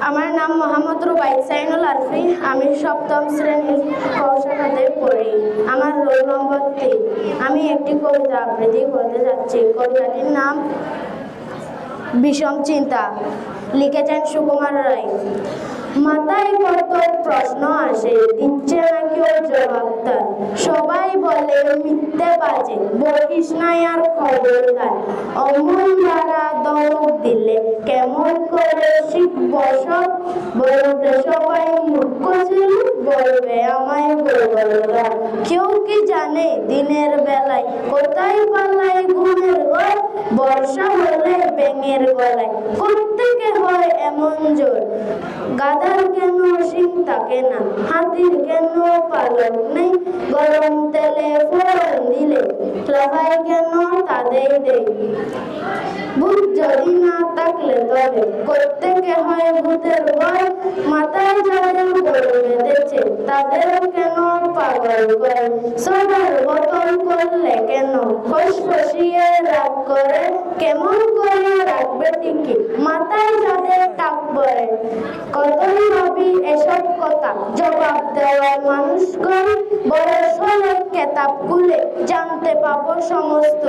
আমার নাম মোহাম্মদ রুবাইদ সাইনুল আরফি। আমি সপ্তম শ্রেণীর ক শাখাতে পড়ি। আমার রোল নম্বর 3। আমি একটি কবিতা আবৃত্তি করতে যাচ্ছি। কবিতাটির নাম বিষম চিন্তা। লিখেছেন সুকুমার রায়। মাথায় কত প্রশ্ন আসে, দিচ্ছে না কেউ জবাব তার। সবাই বলে মিথ্যে বাজে, বলিস নাই আর খবরদার। অমন দ্বারা দমক দিলে কেমন করে শিখব সব। বলবে সবাই মূর্খ ছিল, বলবে আমায় গোবররা। কেউ কি জানে দিনের বেলায় কোথায় পালায় ঘুমের ঘর। বর্ষা হলে ব্যাঙের গলায় কোত্থেকে হয় এমন জোর। গাধার কেন শিং থাকে না, হাতির কেন পালক নেই। গরম তেলে ফোড়ন দিলে লাফায় কেন তাদের দেয়। ভূত যদি না থাকলে তবে কোত্থেকে হয় ভূতের ভয়। মাথায় যাদের গরু বেঁধেছে তাদের কেন পাগল করে। সবার বদল করলে কেন ফসফসিয়ে রাগ করে। কেমন করে রাখবে টিকি মাথায় যাদের টাক পড়ে। কতই ভাবি এসব কথা, জবাব দেওয়ার মানুষ কম। বয়স হলে কেতাব খুলে জানতে পাবো সমস্ত।